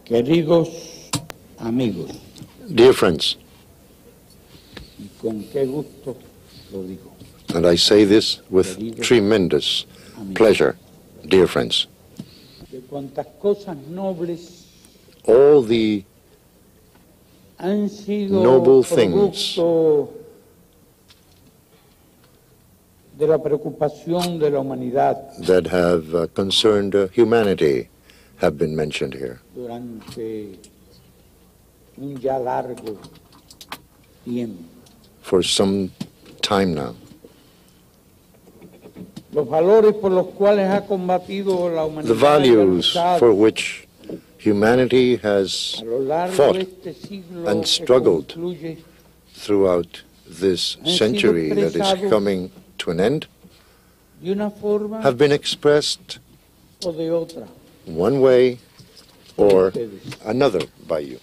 Queridos amigos, dear friends, y con qué gusto lo digo, and I say this with tremendous pleasure, dear friends, de cuantas cosas nobles all the han sido noble things producto de la preocupación de la humanidad that have concerned humanity have been mentioned here durante un ya largo tiempo. for some time now. Los valores por los cuales ha combatido la humanidad The values for which humanity has a lo largo fought de este siglo and que struggled concluye throughout this century that is coming to an end de una forma have been expressed o de otra one way or ustedes. another by you.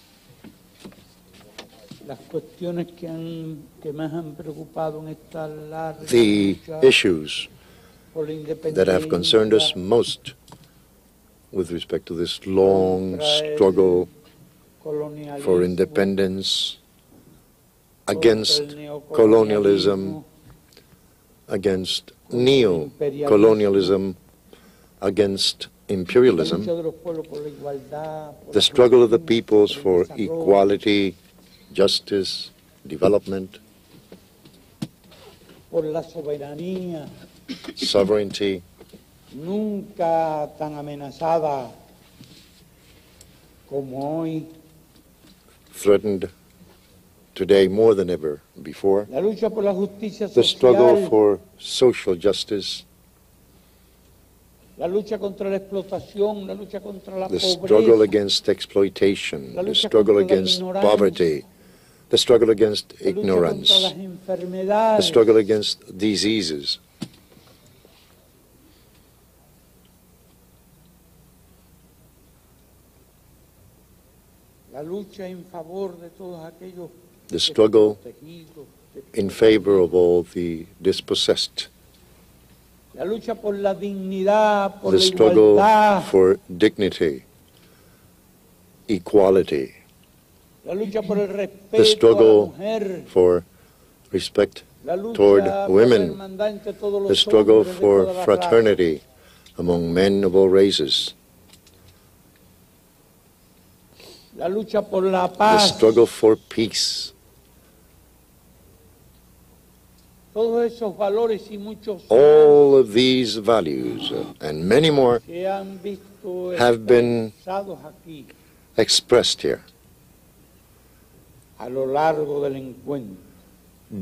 Las cuestiones que más han preocupado en esta larga The lucha issues por la that have concerned us independencia, most with respect to this long struggle for independence, against colonialism, against neo-colonialism, against imperialism, the struggle of the peoples for equality, justice, development, por la soberanía sovereignty, nunca tan amenazada como hoy, threatened today more than ever before, la lucha por la justicia the struggle social, for social justice, la lucha contra la explotación, la lucha contra la the struggle pobreza, against exploitation, la the lucha struggle contra la against ignorancia, poverty, the struggle against la lucha contra ignorance, las the enfermedades, struggle against diseases, la lucha en favor de todos aquellos the struggle desprotegidos, in favor of all the dispossessed, la lucha por la dignidad, por the la struggle igualdad, for dignity, equality, la lucha por el the respeto a la struggle mujer, for respect la lucha toward por la women, hermandad entre todos the los struggle hombres de for todas las fraternity among men of all races, razas, la lucha por la the paz, struggle for peace. todos esos valores y muchos All of these values and many more se han visto have been expresados aquí expressed here a lo largo del encuentro.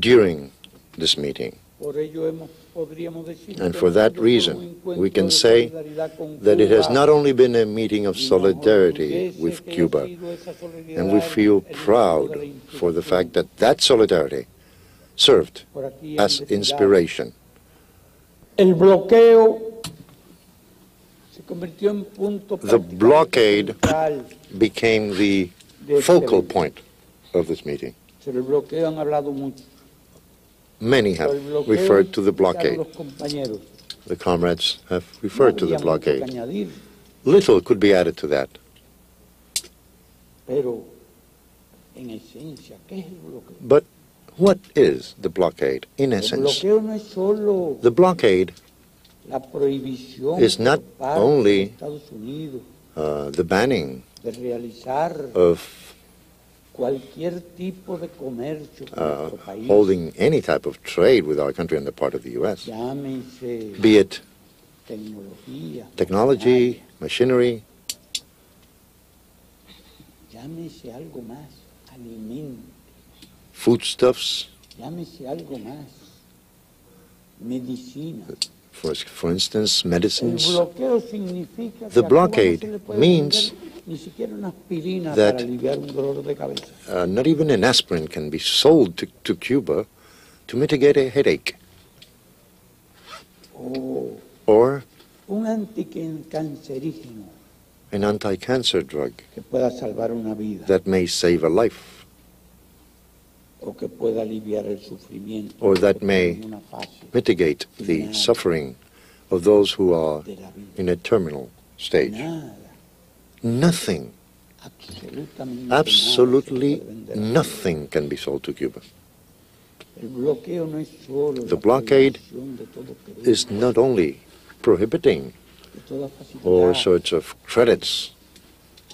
during this meeting. Por ello podríamos decir And que for no that solo fue reason, un encuentro we can de say solidaridad con that it has Cuba, not only been a meeting of y nos solidarity orgullece with que haya Cuba, sido esa solidaridad and we feel el motivo de proud la for the inspiración. fact that that solidarity served Por aquí as han desfilado. inspiration. El bloqueo se convirtió en punto The prácticamente blockade central became the de este focal evento. point of this meeting. Sobre el bloqueo han hablado mucho. Many have Sobre el bloqueo referred to the dijeron blockade. los compañeros. The comrades have No referred to the habría mucho que blockade. añadir, Little could be added to that. pero en esencia, ¿qué es el bloqueo? But what is the blockade in El essence? bloqueo no es solo The blockade la prohibición is not por parte only de Estados Unidos the banning de realizar of cualquier tipo de comercio con nuestro país, holding any type of trade with our country on the part of the U.S., llámese be it tecnología, technology, machinery, llámese algo más, alimento, foodstuffs, llámese algo más, medicina. for instance, El medicines. bloqueo significa que The a Cuba blockade no se le puede means vender ni siquiera una aspirina that para aliviar un dolor de cabeza. Not even an aspirin can be sold to Cuba to mitigate a headache, O or un anticancerígeno. an anti-cancer drug que pueda salvar una vida that may save a life, o que pueda aliviar el sufrimiento or that may en una fase mitigate the suffering of those who are de la vida. in a terminal stage. Nada, Nothing, absolutely nothing can be sold to Cuba. El bloqueo no es solo The la blockade prohibición de todo crédito, is not only prohibiting de toda facilidad all sorts of credits,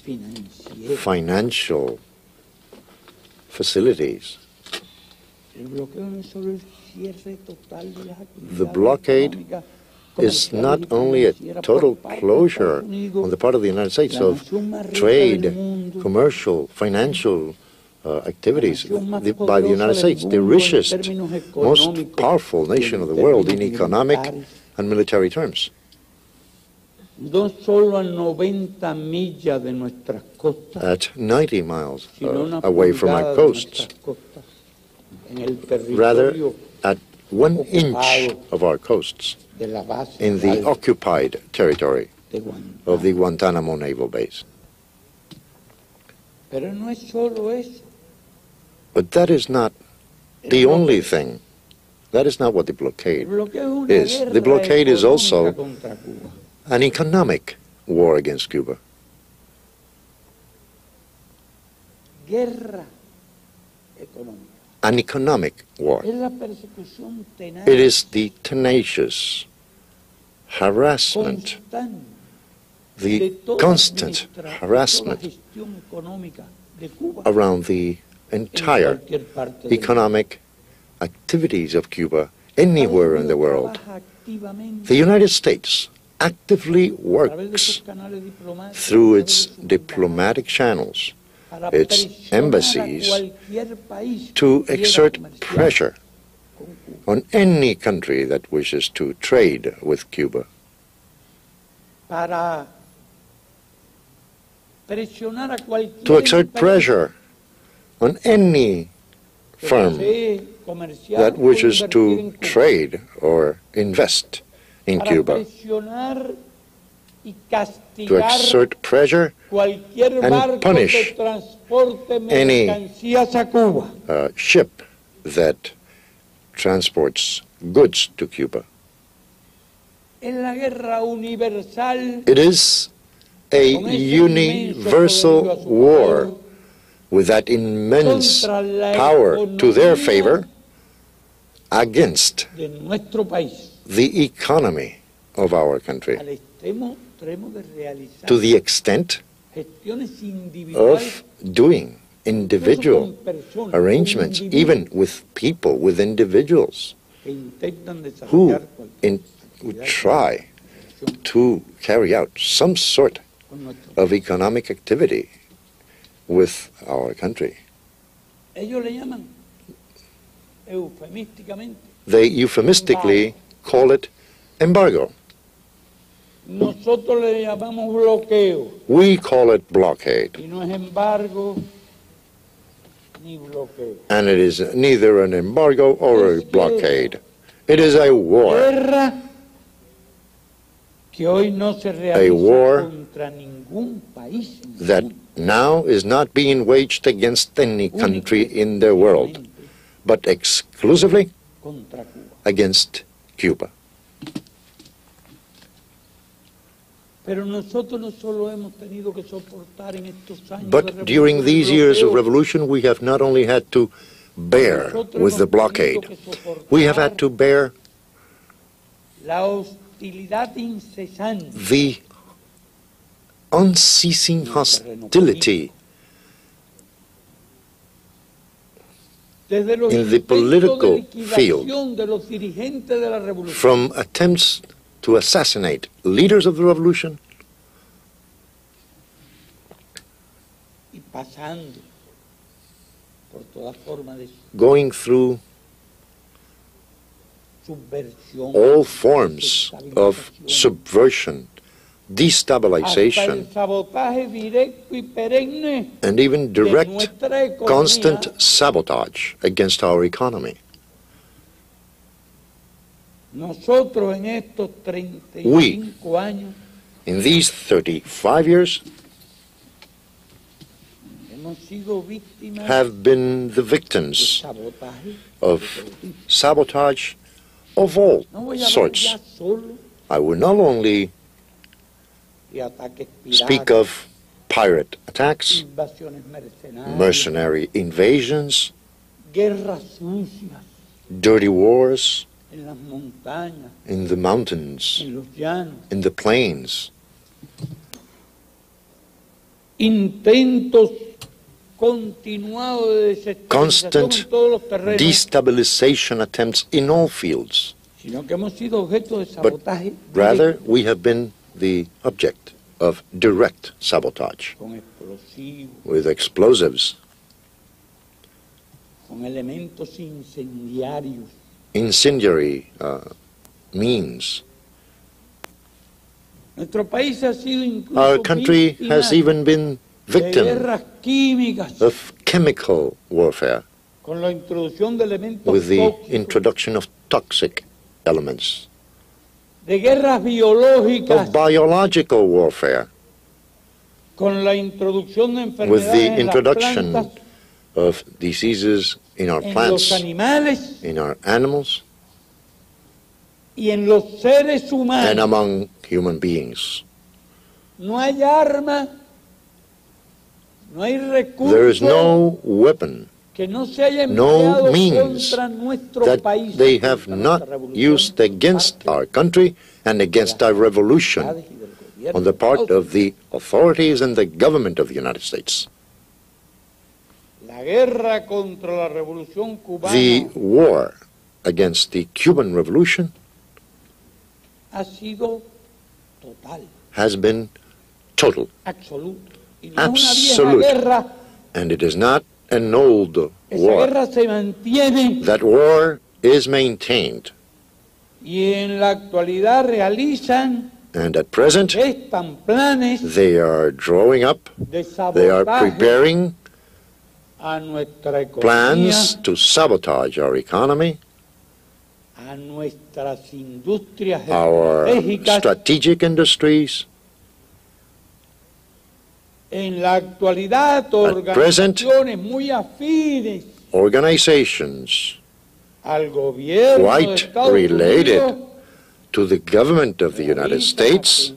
financiera. financial facilities. El bloqueo no es solo el cierre total de las actividades The blockade económicas, is comerciales not y only a financieras total por parte de closure Estados Unidos, on the part of the United States la of nación más rica trade, del mundo, commercial, financial activities la nación más by the poderosa United del States, the mundo en richest, términos most económicos powerful y nation en of the world in términos economic militares. and military terms. No solo a 90 millas de nuestras costas, At 90 miles sino una away from our pulgada de coasts, nuestras costas, en el rather territorio at 1 inch ocupado of our coasts, de la base in the naval occupied territory de Guantánamo. of the Guantánamo Naval Base. Pero no es solo eso. But that is not the only thing. That is not what the El blockade bloqueo es una is. guerra The blockade is also económica contra Cuba. an economic war against Cuba. Guerra económica. An economic war. Es la persecución tenaz, It is the tenacious harassment, constante the de toda constant administración, toda harassment gestión económica de Cuba around the en entire cualquier parte del economic activities of Cuba anywhere in the world. Trabaja activamente The United States actively a través de works sus canales diplomáticos, through a través its de sus diplomatic channels para its presionar a embassies cualquier país to que quiera exert comerciar pressure con Cuba. on any country that wishes to trade with Cuba, Para presionar a cualquier to exert empresa pressure on any que firm desee comerciar that o wishes invertir to en Cuba, trade or invest in para Cuba, presionar y to castigar exert pressure, cualquier and barco punish que transporte any mercancías a Cuba. ship that transports goods to Cuba. Es la guerra universal It is a con ese inmenso universal poderío a su war favor with that immense contra la power to their economía favor against de nuestro país, the economy of our country, al extremo de realizar to the extent gestiones individuales of doing individual incluso con personas, arrangements, con even individuos with people, with individuals que intentan who desarrollar cualquier would actividad try to carry out some sort con nuestro of economic activity with our country. Ellos le llaman eufemísticamente. They euphemistically call it embargo. Nosotros le llamamos bloqueo. We call it blockade. Y no es embargo ni bloqueo. And it is neither an embargo or a blockade. It is a war. Guerra que hoy no se realiza war contra ningún país en el That mundo, now is not being waged against any country in the world, but exclusively contra Cuba. against Cuba. Pero nosotros no solo hemos tenido que soportar en estos años de But during revolución these el years of bloqueo, revolution, we have not only had to bear with the blockade, we have had to bear la hostilidad incesante the unceasing hostility desde los in the intentos political de liquidación de los dirigentes de la revolución from attempts to assassinate leaders of the revolution y pasando por toda forma de going through subversión, all forms of desestabilización, subversion, hasta el destabilization, sabotaje directo y perenne and even de direct, nuestra economía, constant sabotage against our economy. nosotros en estos 35 años In these 35 years, have been the victims of sabotage of all sorts. I will not only speak of pirate attacks, mercenary invasions, dirty wars in the mountains, in the plains, constant destabilization attempts in all fields. But rather, we have been the object of direct sabotage with explosives, incendiary means. Our country has even been victim of chemical warfare with the introduction of toxic elements, of biological warfare with the introduction of diseases in our plants, in our animals, and among human beings. There is no weapon, no means that they have not used against our country and against our revolution on the part of the authorities and the government of the United States. The war against the Cuban Revolution has been total, absolute, and it is not an old war. That war is maintained, and at present they are drawing up, they are preparing plans to sabotage our economy, our strategic industries. At present, organizations quite related to the government of the United States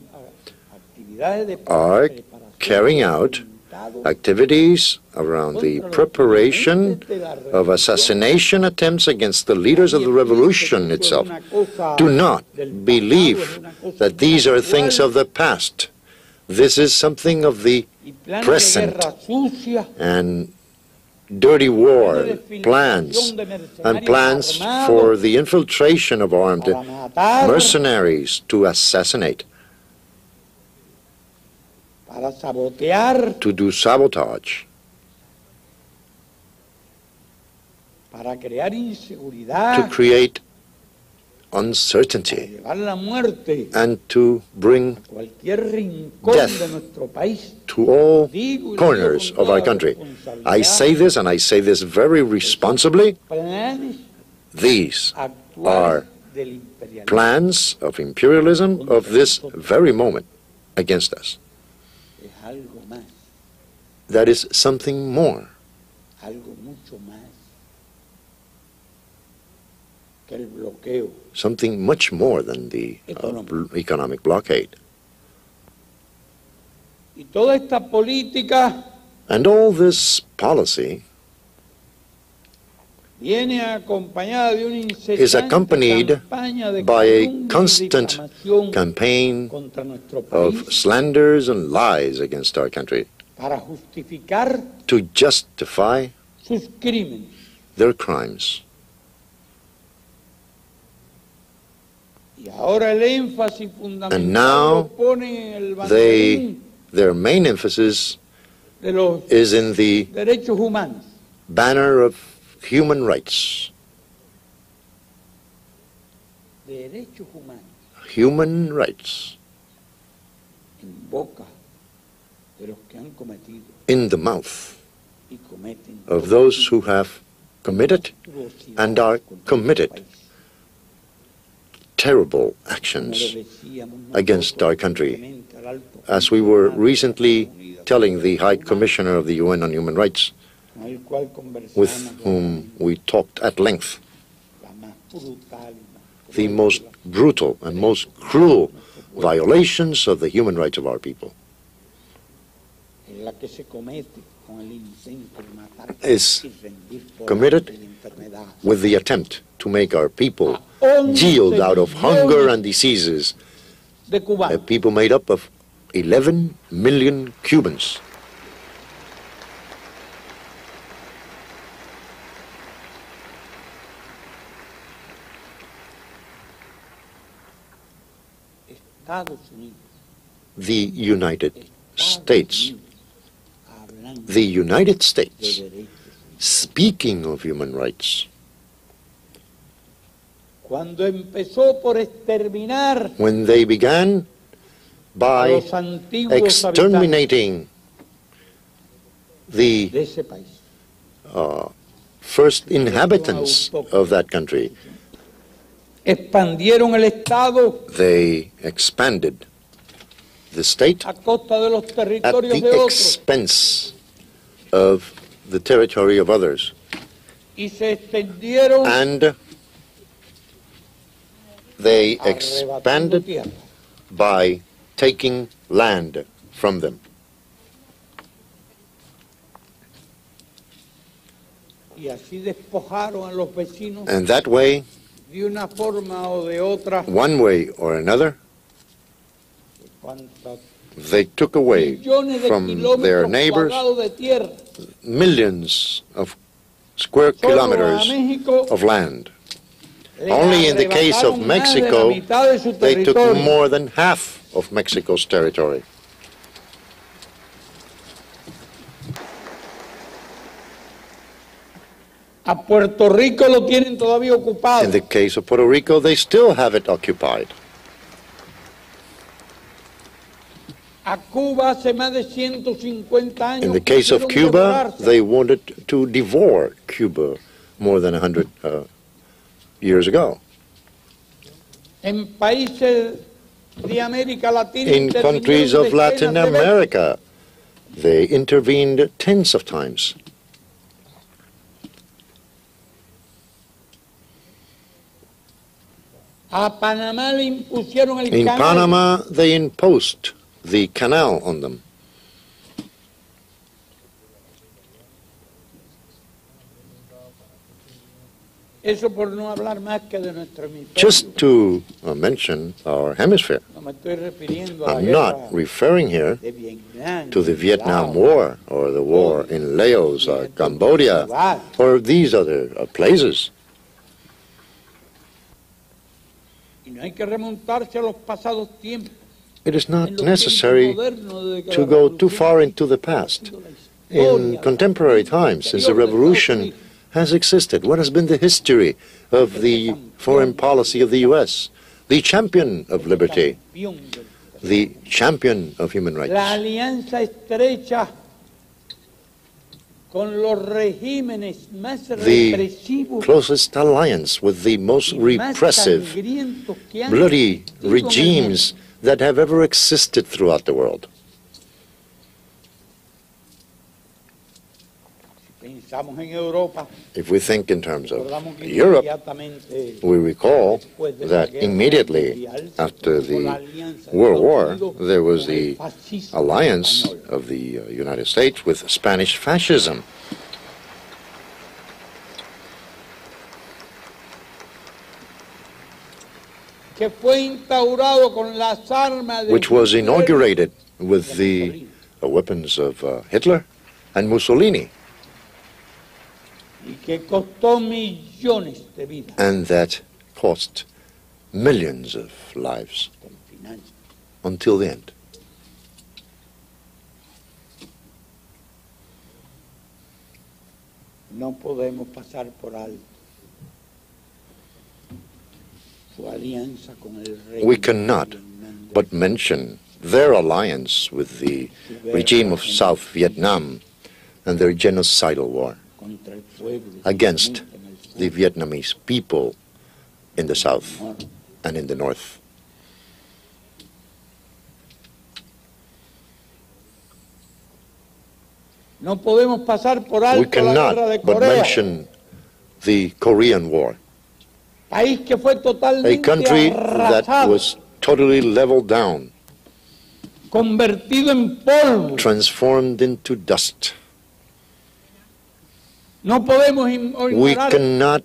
are carrying out activities around the preparation of assassination attempts against the leaders of the revolution itself. Do not believe that these are things of the past. This is something of the present, and dirty war plans and plans for the infiltration of armed mercenaries to assassinate, to do sabotage, to create uncertainty, and to bring death to all corners of our country. I say this, and I say this very responsibly. These are plans of imperialism of this very moment against us. That is something more, something much more than the economic blockade. And all this policy is accompanied by a constant campaign of slanders and lies against our country to justify their crimes. And now their main emphasis is in the banner of human rights. Human rights in the mouth of those who have committed and are committed terrible actions against our country. As we were recently telling the High Commissioner of the UN on Human Rights, with whom we talked at length, the most brutal and most cruel violations of the human rights of our people is committed with the attempt to make our people yield out of hunger and diseases, a people made up of 11 million Cubans. The United States, speaking of human rights, when they began by exterminating the first inhabitants of that country, they expanded the state at the expense of the territory of others, and they expanded by taking land from them. And that way, one way or another, they took away from their neighbors millions of square kilometers of land. Only in the case of Mexico, they took more than half of Mexico's territory. A Puerto Rico lo tienen todavía ocupado. In the case of Puerto Rico, they still have it occupied. A Cuba hace más de 150 años. In the case of Cuba, they wanted to devour Cuba more than 100 years ago. En países de América Latina, in countries of Latin America, they intervened tens of times. A Panamá le impusieron el In canal. Panama, they imposed the canal on them. Eso por no hablar más que de nuestro hemisferio. Just to mention our hemisphere. No me estoy refiriendo a la I'm guerra not referring here de Vietnam, to the Vietnam War or the war in Laos or Cambodia or these other places. Y no hay que remontarse a los pasados tiempos. It is not necessary to go too far into the past. In contemporary times, since the revolution has existed, what has been the history of the foreign policy of the U.S., the champion of liberty, the champion of human rights? La alianza estrecha con los regímenes más The represivos, closest alliance with the most repressive, sangrientos que han bloody existido en el regimes that have ever existed throughout the world. Pensamos en Europa, If we think in terms of recordamos que Europe, inmediatamente we recall después de la that guerra immediately mundial, after con la the alianza de World Estados War, Unidos there was con el the fascismo alliance español. of the United States with Spanish fascism, que fue instaurado con las armas de which was Hitler inaugurated with the weapons of Hitler and Mussolini, y que costó millones de vidas and that cost millions of lives con finanzas. until the end. No podemos pasar por alto su alianza con el rey. We cannot but mention their alliance with the regime of South Vietnam and their genocidal war contra el pueblo, against en el sur, the Vietnamese people in the South and in the north. No podemos pasar por We alto la cannot guerra de but Corea, mention the Korean War, país que fue a totalmente country that arrasado, was totally leveled down, convertido en polvo. transformed into dust. No podemos We ignorar cannot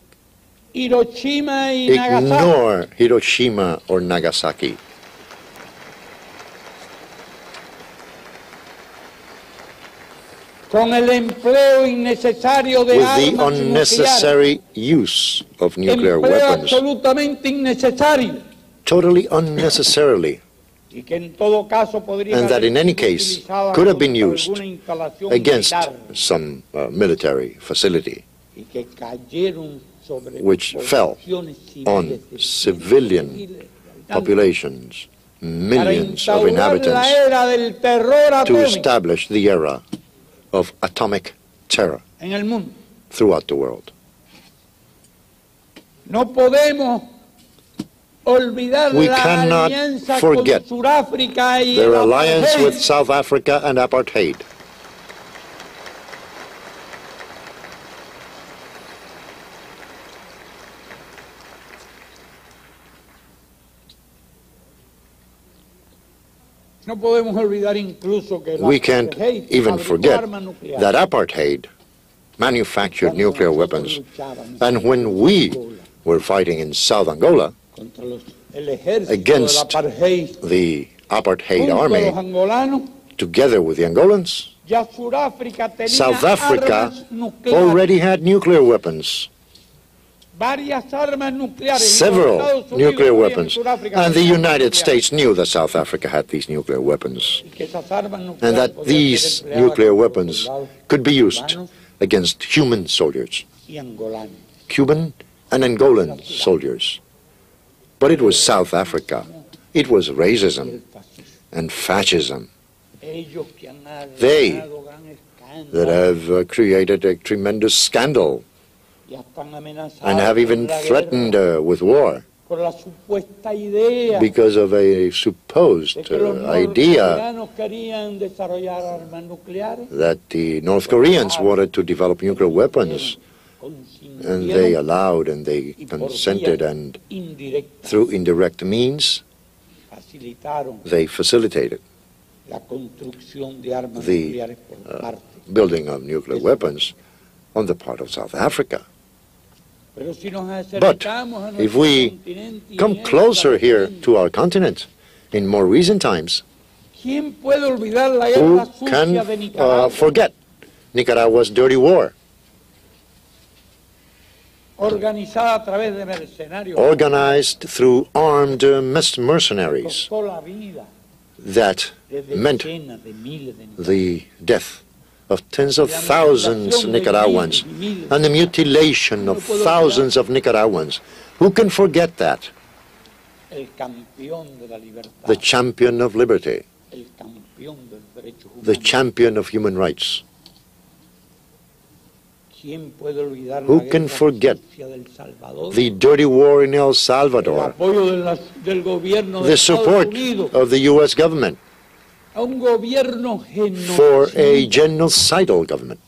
Hiroshima y Nagasaki. ignore Hiroshima or Nagasaki. Con el empleo innecesario de With the armas nucleares. unnecessary use of nuclear Empleo weapons, absolutamente innecesario. totally unnecessarily, Y que en todo caso podría and that in any haber sido case utilizada could have been contra used alguna instalación against militar, some military facility, y que cayeron sobre which fell poblaciones civiles on de civilian miles de habitantes, populations, para millions of instaurar inhabitants, la era del terror to atómico establish the era of atomic terror en el mundo. throughout the world. No podemos olvidar We la cannot alianza forget con Sudáfrica y Their el alliance apartheid. with South Africa and apartheid. No podemos olvidar incluso que el We can't apartheid even fabricó forget armas nucleares. that apartheid manufactured Cuando nuclear nosotros weapons. luchábamos And when we were fighting in South Angola contra el ejército against del apartheid, the apartheid junto a army, los angolanos, together with the Angolans, ya Sudáfrica tenía South Africa armas nucleares, already had nuclear weapons, varias armas nucleares, y several Estados Unidos nuclear sabía que weapons, Sudáfrica and the tenía armas United nucleares, States knew that South Africa had these nuclear weapons, y que esas armas nucleares and that podían these ser empleadas nuclear contra weapons soldados could be used cubanos against human soldiers, y angolanos. Cuban and Angolan soldiers. But it was South Africa. It was Y el racism fascismo. and fascism Ellos que han They arreglado gran escándalo that have created a tremendous scandal y están amenazados and have even con la threatened guerra with war por la supuesta idea because of a supposed de que los idea norcoreanos querían desarrollar armas nucleares. that the North Koreans wanted to develop nuclear weapons, and they allowed and they consented, and through indirect means facilitaron they facilitated la construcción de armas the nucleares por parte. building of nuclear weapons on the part of South Africa. Pero si nos But acercamos a if nuestro we continente y come en esta closer here región, to our continent, in more recent times, ¿quién puede olvidar la who guerra can sucia de Nicaragua, forget Nicaragua's dirty war, organizada a través de mercenarios, organized through armed mercenaries costó la vida that de meant decenas de miles de nicaragüenses? the death of tens of thousands of Nicaraguans and the mutilation of thousands of Nicaraguans. Who can forget that? El campeón de la libertad, The champion of liberty, el campeón de los derechos the humanos. champion of human rights. ¿Quién puede olvidar Who la can guerra forget sucia del Salvador? The dirty war in El El Salvador, apoyo del gobierno de the Estados support Unidos of the U.S. government a un gobierno for a genocida genocidal government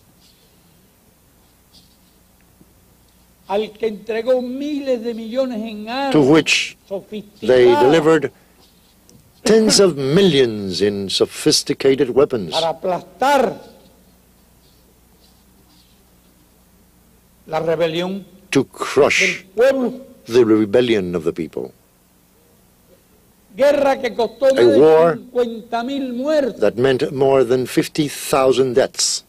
al que entregó miles de millones en armas to which they sofisticadas delivered tens of millions in sophisticated weapons para aplastar la rebelión to del crush pueblo. the rebellion of the people. Guerra que costó más A war de 50.000 muertos. That meant more than 50,000 deaths.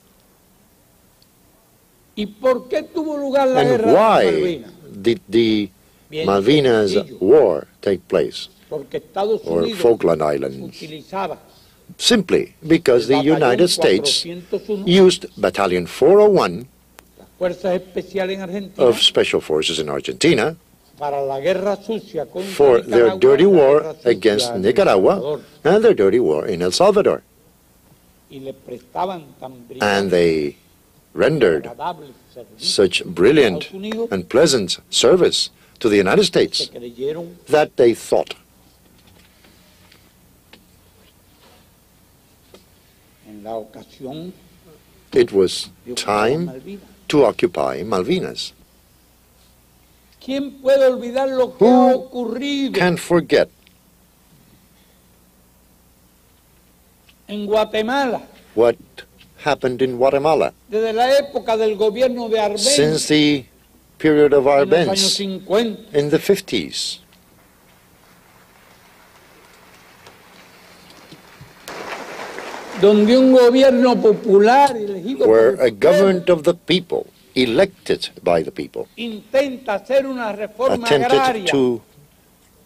¿Y por qué tuvo lugar la And guerra de why Malvinas? did the Bien Malvinas sencillo, War take place, porque Estados or Unidos Falkland Islands? utilizaba Simply because the el batallón United States 401, used Battalion 401 las fuerzas especiales en Argentina, of Special Forces in Argentina para la guerra sucia contra for their Nicaragua, dirty la war guerra sucia against en El Nicaragua Salvador, and their dirty war in El Salvador. y le prestaban tan And brillante they y rendered agradable servicio such a brilliant Estados Unidos, and pleasant service to the United States that they thought it was time to occupy Malvinas. Who can forget what happened in Guatemala since the period of Arbenz in the 50s? Where a government of the people, elected by the people, attempted to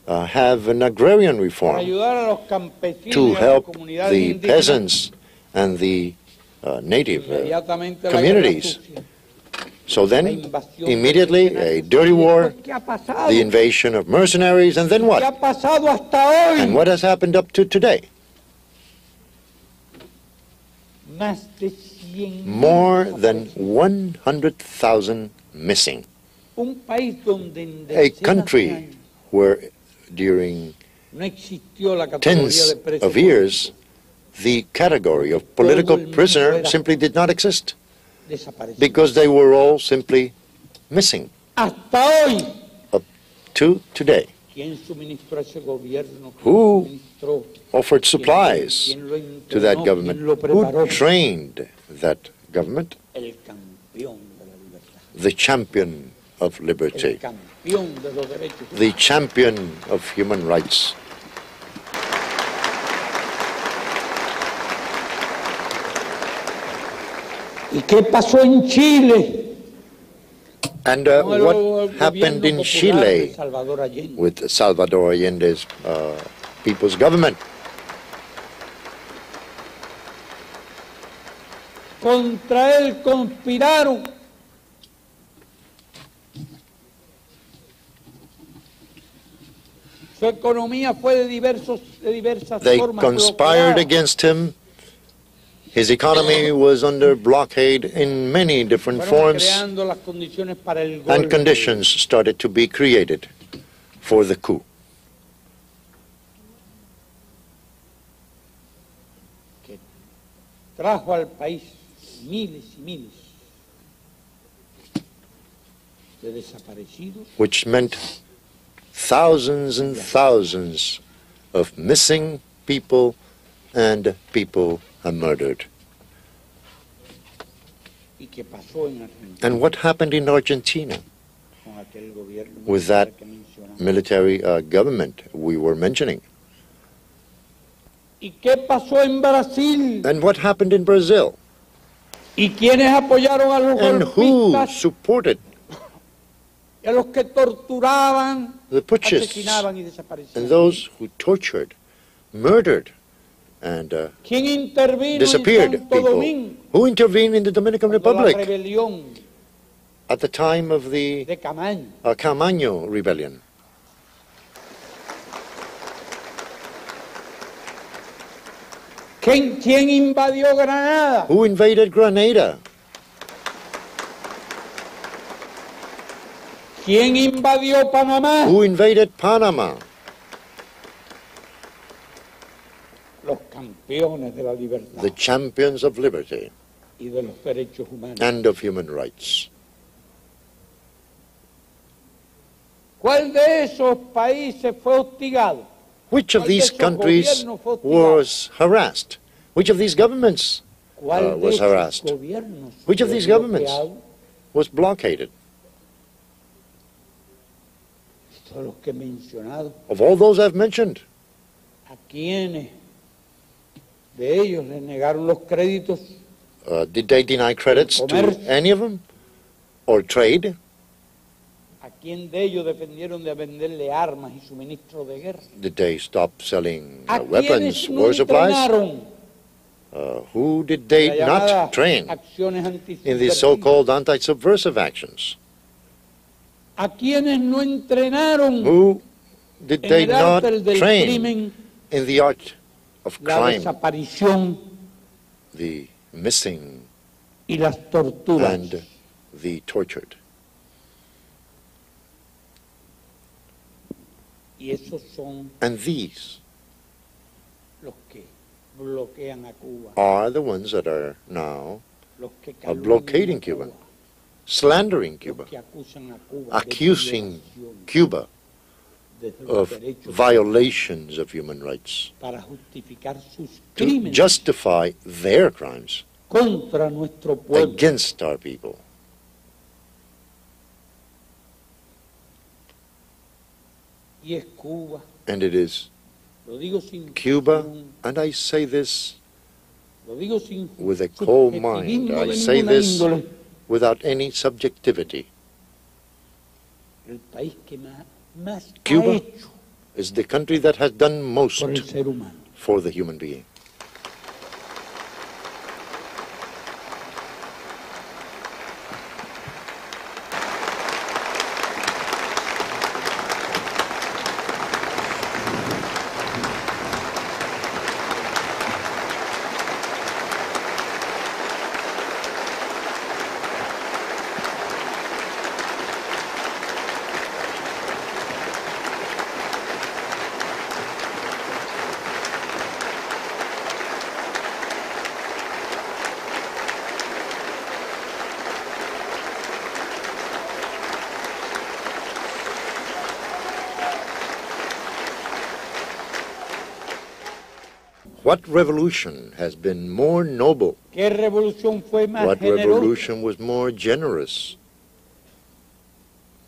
have an agrarian reform to help the peasants and the native communities. So then, immediately, a dirty war, the invasion of mercenaries, and then what? And what has happened up to today? More than 100,000 missing. A country where during tens of years the category of political prisoner simply did not exist because they were all simply missing. Up to today. Who offered supplies to that government? Who trained that government? The champion of liberty, the champion of human rights. And what happened in Chile with Salvador Allende's people's government? Contra él conspiraron su economía fue de diversas They formas conspired bloqueada. against him. His economy was under blockade in many different forms, Creando las condiciones para el and golpe. conditions started to be created for the coup. Que trajo al país miles y miles de desaparecidos, Which meant thousands and thousands of missing people and people murdered. y que pasó en Argentina And what happened in Argentina con aquel gobierno with that que mencionamos. military government we were mentioning? ¿Y qué pasó en Brasil? And what happened in Brazil? ¿Y quiénes apoyaron a los And who golpistas? supported Y a los que torturaban, the putschists asesinaban y desaparecían. and those who tortured, murdered, and ¿Quién intervino disappeared en Santo people? Domingo Who intervened in the Dominican cuando la Republic rebelión at the time of the de Camaño? Camaño rebellion? ¿Quién invadió Granada? Who invaded Grenada? ¿Quién invadió Panamá? Who invaded Panama? Los campeones de la libertad The champions of liberty y de los derechos humanos. and of human rights. ¿Cuál de esos países fue hostigado? Which of these countries was harassed? Which of these governments ¿Cuál de was esos harassed? gobiernos Which of fue these governments bloqueado? was blockaded? Todos los que he mencionado. Of all those I've mentioned, ¿A quiénes de ellos les negaron los créditos? did they deny credits to any of them? Or trade? ¿A quién de ellos defendieron de venderle armas y suministro de guerra? Did they stop selling ¿A weapons, quiénes no war supplies? entrenaron Who did they las llamadas not train acciones in the antisubversivas? so-called anti-subversive actions? ¿A quiénes no entrenaron Who did en they el not arte del train crimen, in the art of la crime, desaparición the missing y las torturas? and the tortured? Y esos son And these los que bloquean a Cuba, are the ones that are now los que blockading calumnian a Cuba, slandering Cuba, los que acusan a Cuba accusing de Cuba violaciones de los of derechos violations of human rights para justificar sus to crímenes justify their crimes contra nuestro pueblo. against our people. Y es Cuba, And it is lo digo sin Cuba, pasión, and I say this lo digo sin with a cold mind, subjetivismo I de say ninguna this índole, without any subjectivity. el país que más Cuba ha hecho is the country that has done most por el ser humano. for the human being. What revolution has been more noble? ¿Qué revolución fue más What generosa? revolution was more generous?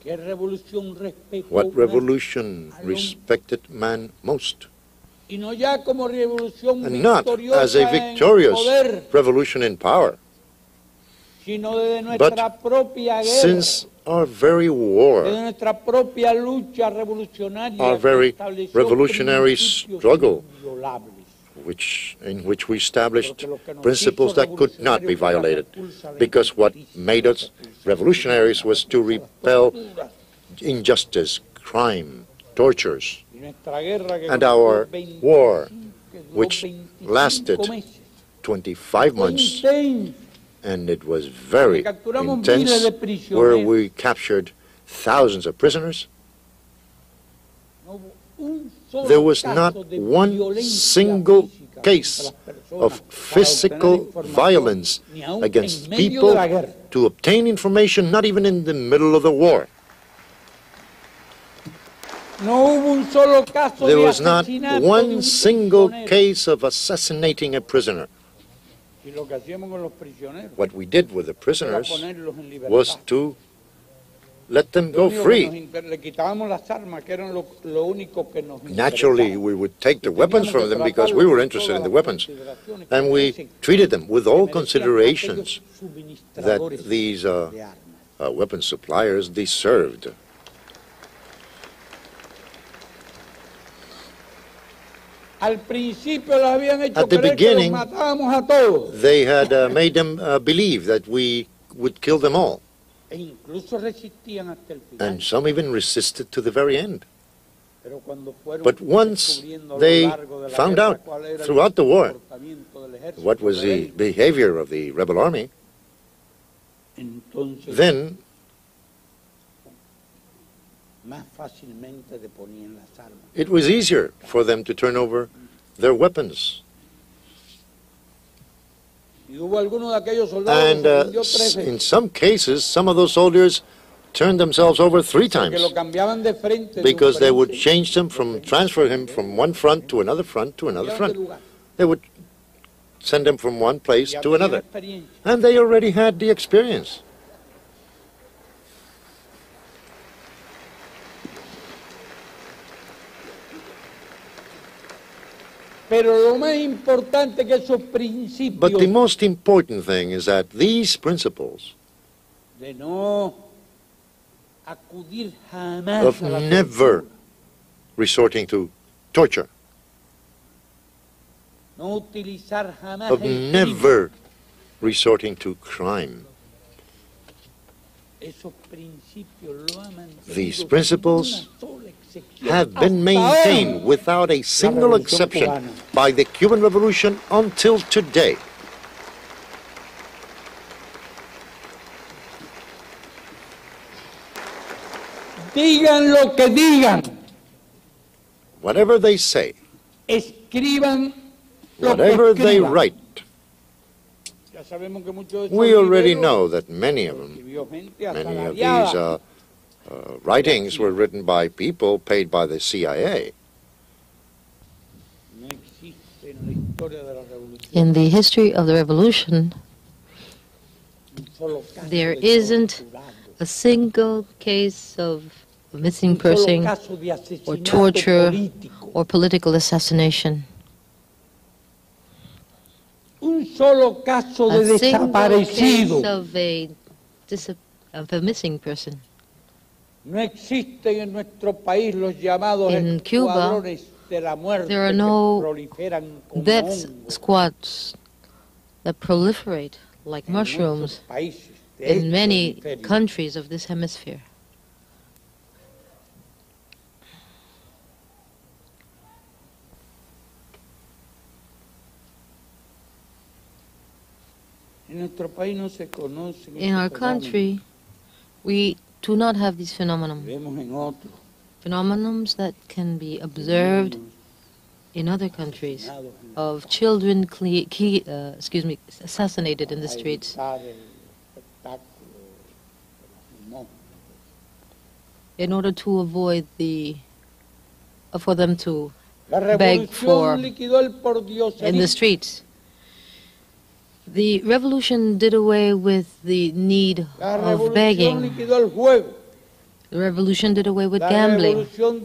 ¿Qué revolución respetó What más revolution al hombre? respected man most? Y no ya como revolución And not victoriosa as a en victorious poder, revolution in power, sino desde nuestra propia guerra, since our very desde war, nuestra propia lucha revolucionaria, our que very estableció revolutionary principios struggle, inviolables. in which we established principles that could not be violated, because what made us revolutionaries was to repel injustice, crime, tortures, Y nuestra guerra que and comenzó our 25, war, que duró which 25 lasted meses, 25 fue months, intensa. and it was very Capturamos intense, miles de where prisioneros. we captured thousands of prisoners. No hubo un solo There was caso not de one violencia single física case contra las personas of para physical obtener información, violence ni aun against en medio people de la guerra. to obtain information, not even in the middle of the war. No hubo un solo caso There de was not asesinato de one un single prisionero. case of assassinating a prisoner. Y lo que hacíamos con los prisioneros What we did with the era prisoners ponerlos en libertad. was to let them Lo go único que free. le quitábamos las armas, que eran lo único que nos Naturally, interesaba. we would take the weapons from them because we were interested in the weapons. And we treated them with all considerations that these weapon suppliers deserved. Al principio los habían hecho At the creer que los beginning, matábamos a todos. They had made them believe that we would kill them all. E incluso resistían hasta el final. And some even resisted to the very end. Pero cuando fueron But once descubriendo a lo they largo de la found guerra out cuál era el throughout the war comportamiento del ejército what was the rebelde, behavior of the rebel army, entonces then más fácilmente deponían las armas. it was easier for them to turn over their weapons. Y hubo algunos de aquellos soldados And que se rindió 13, in some cases, some of those soldiers turned themselves over 3 que lo times cambiaban de frente, de because un they would frente, change them transfer him from one front to another front to another cambiaban de front. lugar. They would send them from one place Ya to tenían another. experiencia. And they already had the experience. Pero lo más importante que esos principios But the most important thing is that these principles de no acudir jamás of a la never tortura, resorting to torture, no utilizar jamás of el crimen, never resorting to crime. esos principios lo han mantenido These sin principles una sola excepción have been hasta ahora. maintained without a single Revolución exception cubana. by the Cuban Revolution until today. Digan lo que digan, whatever they say, escriban lo que whatever they escriban. write, Ya sabemos que muchos de esos we already libros know that many of them, escribió gente many of asalariada. these writings were written by people paid by the CIA. No existe en la historia de la revolución In the history of the revolution, un solo caso there de isn't torturado, a single case of a missing un solo person caso de or asesinato torture político, or political assassination. un solo caso de A single desaparecido. case of a missing person. No existen en nuestro país los llamados In Cuba, escuadrones de la muerte there are que no proliferan como Death hongos squads that proliferate like en muchos mushrooms países de in este many hemisferio. countries of this hemisphere. En nuestro país no se conocen In estos our fenómenos. country, we do not have these phenomena. Vemos en otros Phenomenons that can be observed in other countries asesinados en of children assassinated in the streets para evitar el espectáculo de los monstruos. in order to avoid for them to La beg for revolución liquidó el in the pordioserismo. streets. The revolution did away with the need La of revolución begging. liquidó el juego. The revolution did away with La gambling. revolución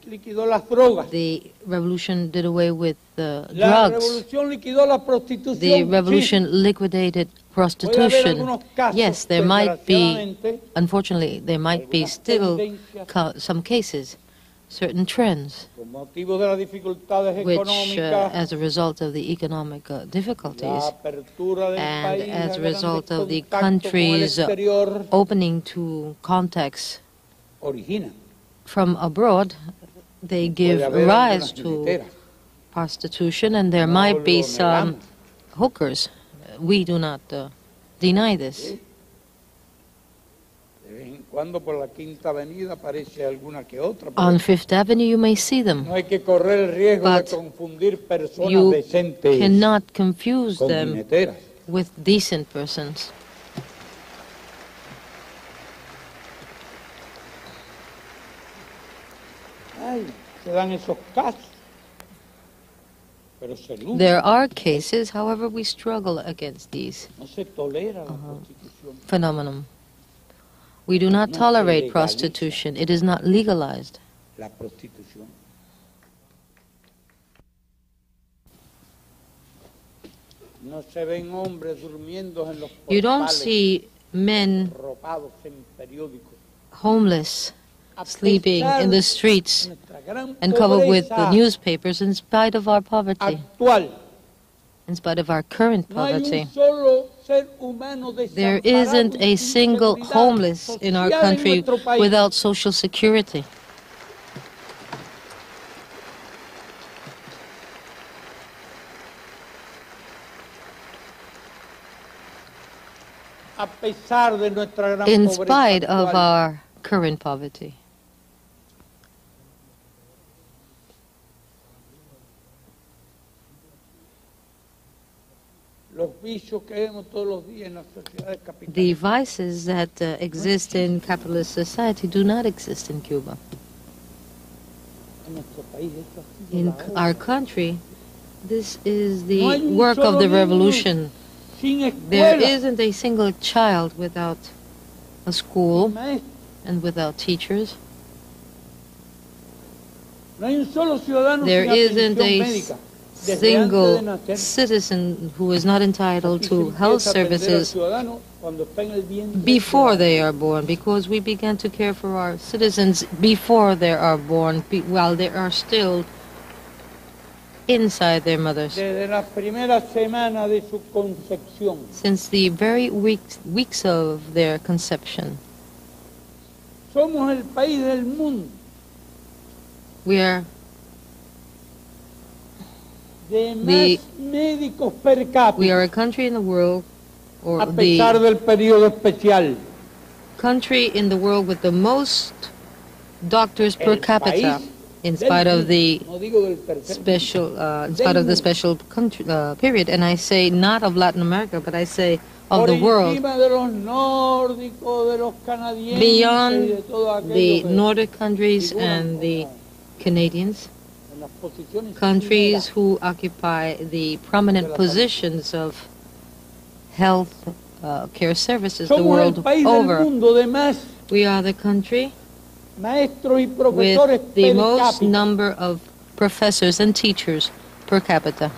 liquidó las drogas. The revolution did away with La drugs. revolución liquidó la prostitución. The Sí. revolution liquidated Puede haber prostitution. algunos casos, Yes, there might be, desgraciadamente, unfortunately, there might be algunas still tendencias some cases, certain trends, por motivo de las dificultades which, económicas, as a result of the economic difficulties, la apertura del and país, as a grandes result of the contactos con el country's exterior, opening to contacts originan. from abroad, they give Puede haber rise algunas to jineteras. prostitution, and there No might be lo some negamos. hookers. We do not deny this. De vez en cuando por la Quinta Avenida aparece alguna que otra. pero On Fifth Avenue, you may see them. no hay que correr el riesgo de But confundir personas You decentes cannot confuse con them jineteras. with decent persons. Ay, se dan esos casos. Pero se lucha. There are cases, however, we struggle against these No se tolera la prostitución. phenomenon. We do not No se tolerate legaliza. prostitution. It is not legalized. La prostitución. No se ven hombres durmiendo en los You don't portales, see men ropados en periódicos. homeless A sleeping pesar in the de streets nuestra gran and covered with the pobreza newspapers in spite of our poverty, actual. in spite of our current No hay poverty. un solo ser humano There desamparado isn't y a sin single seguridad homeless in our social en country nuestro país. without social security. A pesar de nuestra gran In pobreza spite of actual. our current poverty. Los vicios que vemos todos los días en las sociedades The capitalistas. vices that exist in capitalist society do not exist in Cuba. En nuestro país eso ha sido In la obra. our country, this is No the hay un work of solo the niño revolution. Sin There escuela, isn't a single child without a sin school maestro. and without teachers. No hay un solo ciudadano There sin isn't atención a médica. Desde antes de single nacer, citizen who is not entitled aquí se to empieza health a atender al services ciudadano cuando está en el vientre before de la they are born, because we began to care for our citizens before they are born, while they are still inside their mothers. Desde la primera semana de su concepción. Since the very weeks of their conception, Somos el país del mundo we are de más The- médicos per we cápita, are a country in the world, or a pesar the del periodo especial. country in the world with the most doctors per El capita. país in spite of the special country, period. And I say not of Latin America, but I say of the world, beyond the Nordic countries and the Canadians, countries who occupy the prominent positions of health care services the world over. We are the country with the most number of professors and teachers per capita.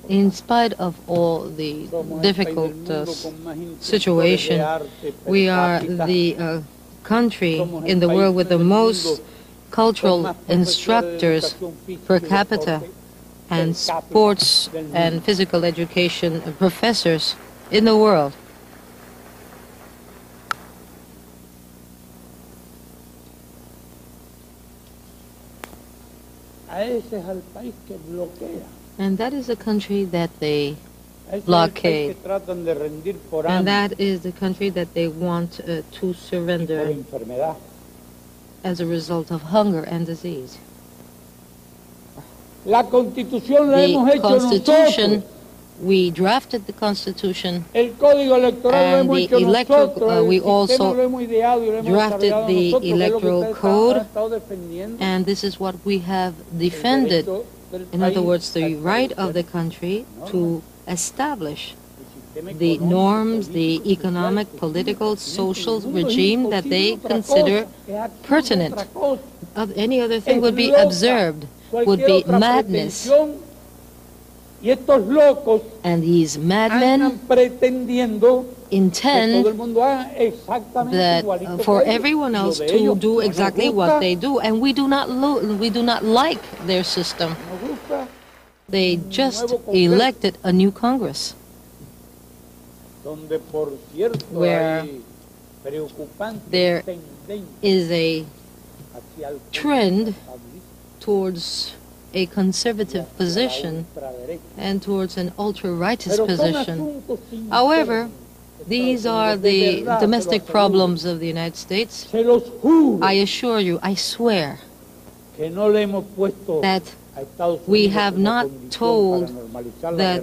In spite of all the difficult situation, we are the country in the world with the most cultural instructors per capita and sports and physical education professors in the world. And that is a country that they blockade. And that is the country that they want to surrender as a result of hunger and disease. The Constitution, we drafted the Constitution, and the electoral, we also drafted the electoral code, and this is what we have defended. In other words, the right of the country to establish the norms, the economic, political, social regime that they consider pertinent. Any other thing would be absurd, would be madness. And these madmen intend that for everyone else to do exactly what they do, and we do not like their system. They just elected a new Congress, where there is a trend towards a conservative position and towards an ultra-rightist position. However, these are the domestic problems of the United States. I assure you, I swear, that we have not told that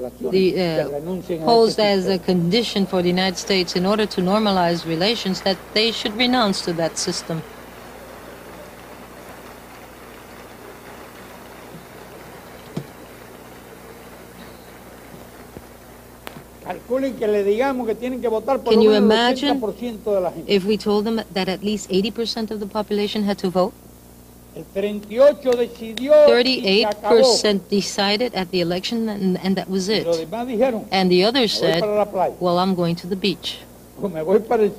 posed as a condition for the United States in order to normalize relations that they should renounce to that system. Can you imagine if we told them that at least 80% of the population had to vote? 38% decided at the election, and that was it. And the others said, well, I'm going to the beach.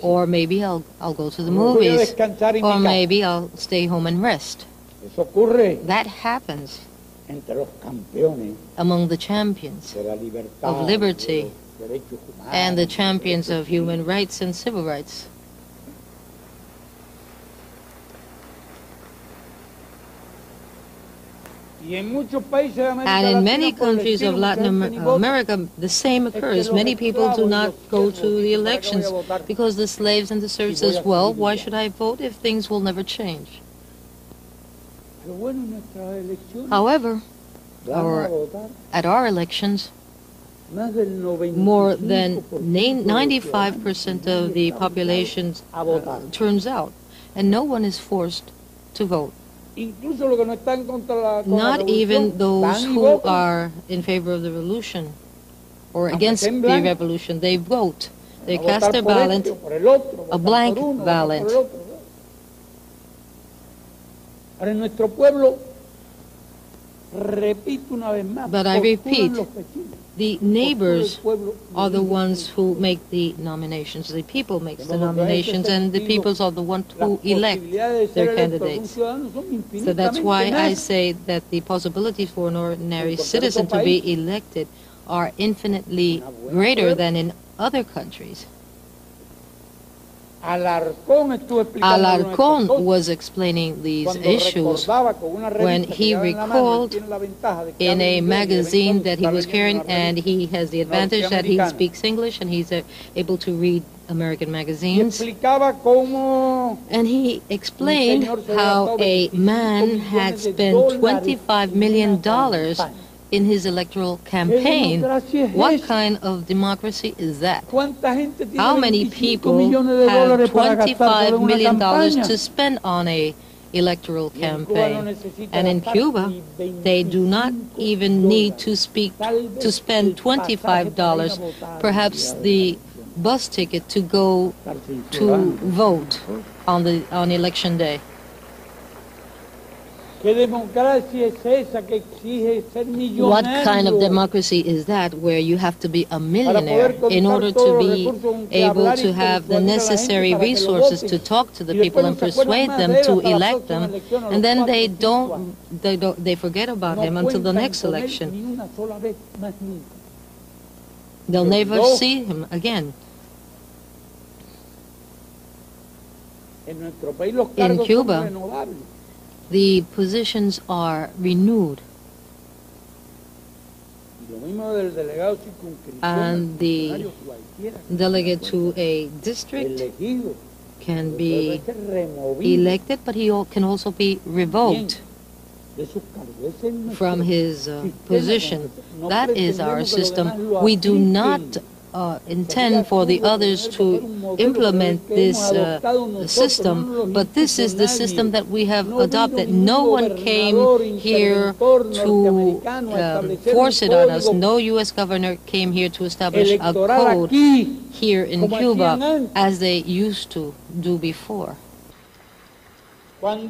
Or maybe I'll go to the movies. Or maybe I'll stay home and rest. That happens among the champions of liberty and the champions of human rights and civil rights. And in many countries of Latin America, the same occurs. Many people do not go to the elections because the slaves and the serfs says, well, why should I vote if things will never change? However, at our elections, more than 95% of the population turns out, and no one is forced to vote. Not even those who are in favor of the revolution or against the revolution. They vote. They cast their ballot, a blank ballot. But I repeat, the neighbors are the ones who make the nominations. The people make the nominations, and the peoples are the ones who elect their candidates. So that's why I say that the possibilities for an ordinary citizen to be elected are infinitely greater than in other countries. Alarcón was explaining these issues when he recalled in a magazine that he was carrying, and he has the advantage that he speaks English and he's able to read American magazines. And he explained how a man had spent $25 million in his electoral campaign. What kind of democracy is that? How many people have $25 million to spend on a electoral campaign? And in Cuba, they do not even need to spend $25, perhaps the bus ticket to go to vote on election day. What kind of democracy is that, where you have to be a millionaire in order to be able to have the necessary resources to talk to the people and persuade them to elect them, and then they forget about him until the next election? They'll never see him again. In Cuba, the positions are renewed, and the delegate to a district can be elected, but he can also be revoked from his position. That is our system. We do not intend for the others to implement this system, but this is the system that we have adopted. No one came here to force it on us. No U.S. governor came here to establish a code here in Cuba as they used to do before. At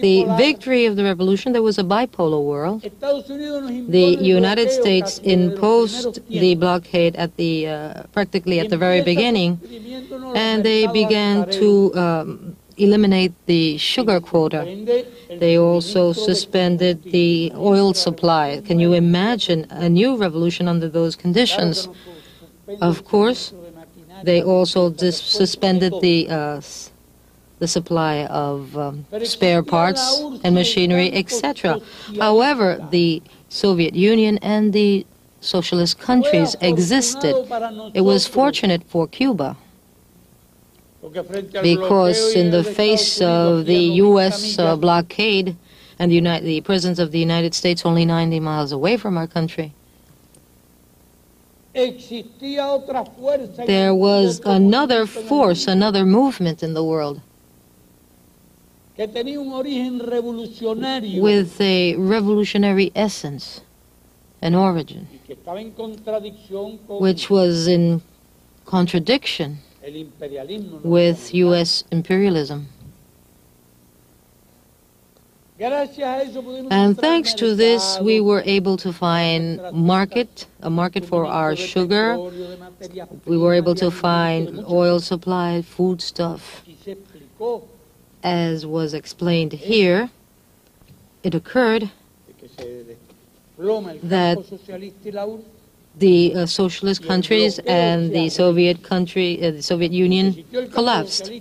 the victory of the revolution, there was a bipolar world. The United States imposed the blockade at practically at the very beginning, and they began to eliminate the sugar quota. They also suspended the oil supply. Can you imagine a new revolution under those conditions? Of course, they also suspended the supply of spare parts and machinery, etc. However, the Soviet Union and the socialist countries existed. It was fortunate for Cuba, because in the face of the U.S. blockade and the presence of the United States only 90 miles away from our country, there was another force, another movement in the world with a revolutionary essence and origin, which was in contradiction with U.S. imperialism. And thanks to this, we were able to find a market for our sugar. We were able to find oil supply, foodstuff. As was explained here, it occurred that the socialist countries and the Soviet Union collapsed,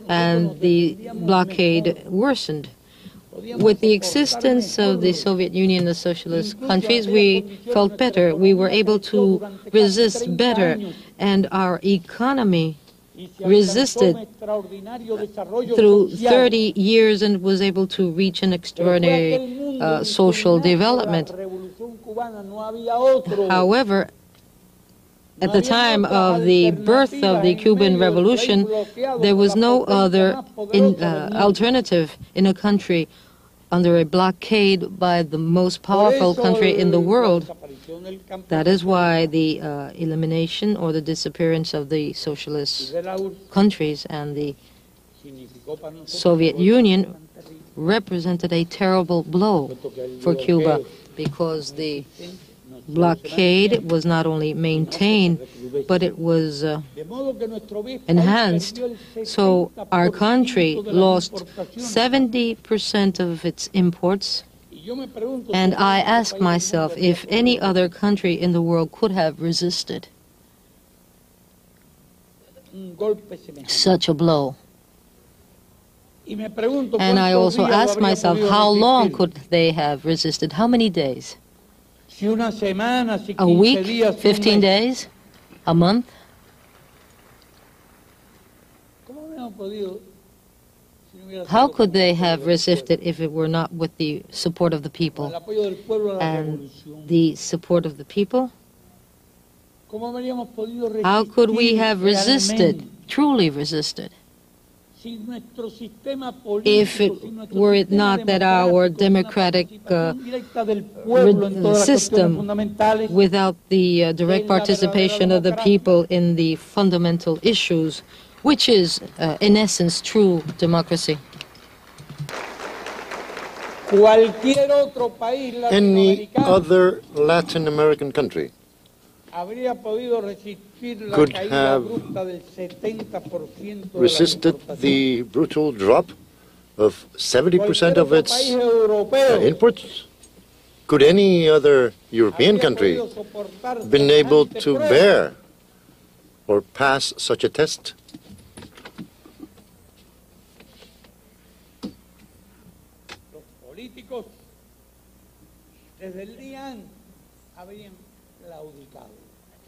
and the blockade worsened. With the existence of the Soviet Union and the socialist countries, we felt better. We were able to resist better, and our economy resisted through 30 years and was able to reach an extraordinary social development. However, at the time of the birth of the Cuban Revolution, there was no other alternative in a country under a blockade by the most powerful country in the world. That is why the elimination or the disappearance of the socialist countries and the Soviet Union represented a terrible blow for Cuba, because the blockade was not only maintained, but it was enhanced. So our country lost 70% of its imports. And I ask myself if any other country in the world could have resisted. such a blow. And I also ask myself, how long could they have resisted? How many days? A week? 15 days? A month? How could they have resisted if it were not with the support of the people? And the support of the people? How could we have resisted, truly resisted, if it were it not that our democratic system, without the direct participation of the people in the fundamental issues, which is, in essence, true democracy? Any other Latin American country could have resisted the brutal drop of 70% of its imports? Could any other European country been able to bear or pass such a test?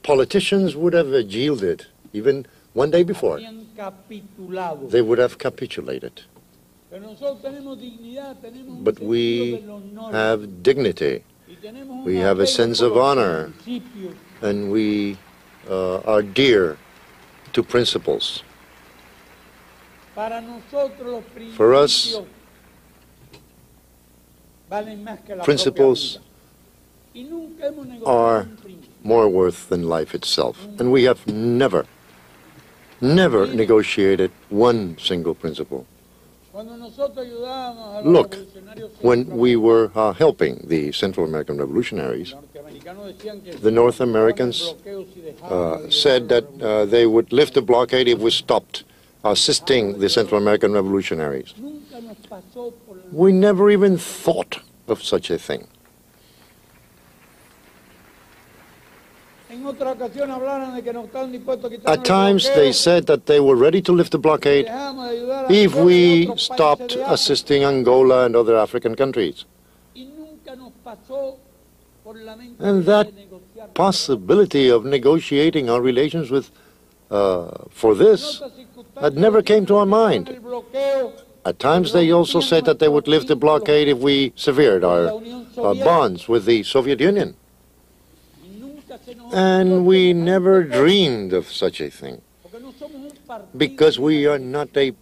Politicians would have yielded even one day before. They would have capitulated. But we have dignity. We have a sense of honor. And we are dear to principles. For us, principles are more worth than life itself. And we have never negotiated one single principle. Look, when we were helping the Central American revolutionaries, the North Americans said that they would lift the blockade if we stopped assisting the Central American revolutionaries. We never even thought of such a thing. At times they said that they were ready to lift the blockade if we stopped assisting Angola and other African countries. And that possibility of negotiating our relations with, for this, had never came to our mind. At times they also said that they would lift the blockade if we severed our bonds with the Soviet Union. And we never dreamed of such a thing, because we are not a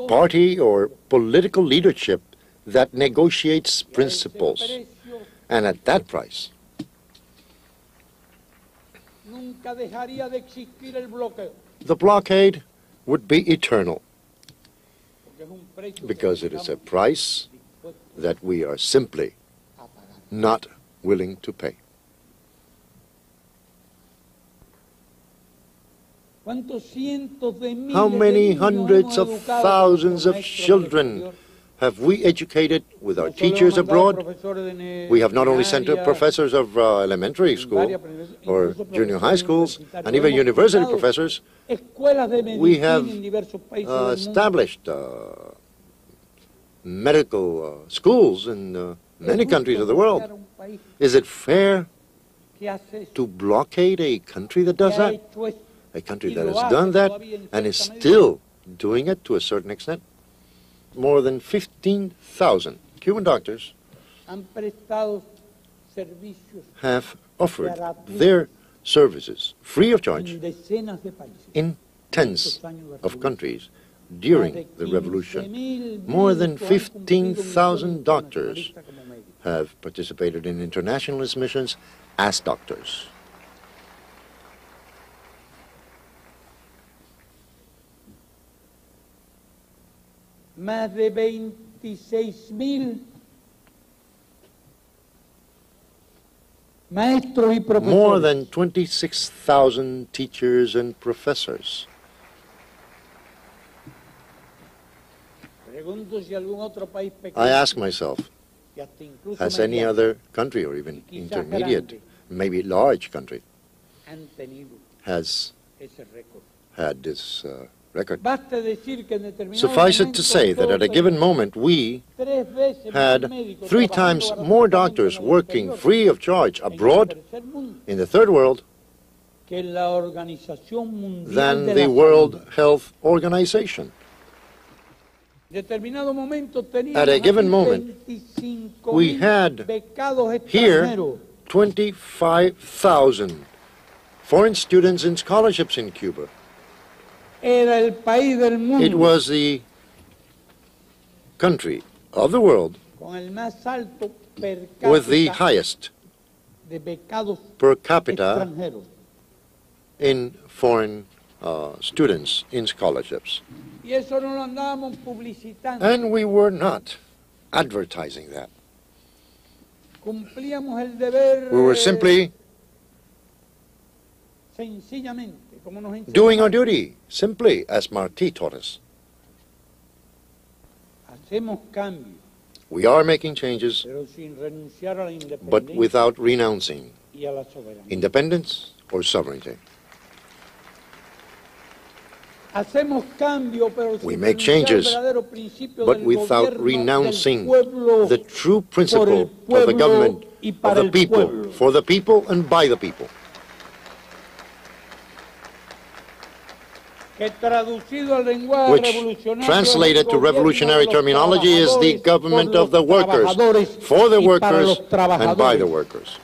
party or political leadership that negotiates principles, and at that price. The blockade would be eternal, because it is a price that we are simply not willing to pay. How many hundreds of thousands of children have we educated with our teachers abroad? We have not only sent professors of elementary school or junior high schools and even university professors. We have established medical schools in many countries of the world. Is it fair to blockade a country that does that? A country that has done that and is still doing it to a certain extent? More than 15,000 Cuban doctors have offered their services free of charge in tens of countries during the revolution. More than 15,000 doctors have participated in internationalist missions as doctors. More than 26,000 teachers and professors. I ask myself, has any other country or even intermediate, maybe large country, has had this record. Suffice it to say that at a given moment we had 3 times more doctors working free of charge abroad in the third world than the World Health Organization. At a given moment, we had here 25,000 foreign students in scholarships in Cuba. It was the country of the world with the highest per capita in foreign students in scholarships. And we were not advertising that. We were simply doing our duty, simply as Martí taught us. We are making changes, but without renouncing independence or sovereignty. We make changes, but without renouncing the true principle of the government of the people, for the people and by the people. Which, translated to revolutionary terminology, is the government of the workers, for the workers and by the workers.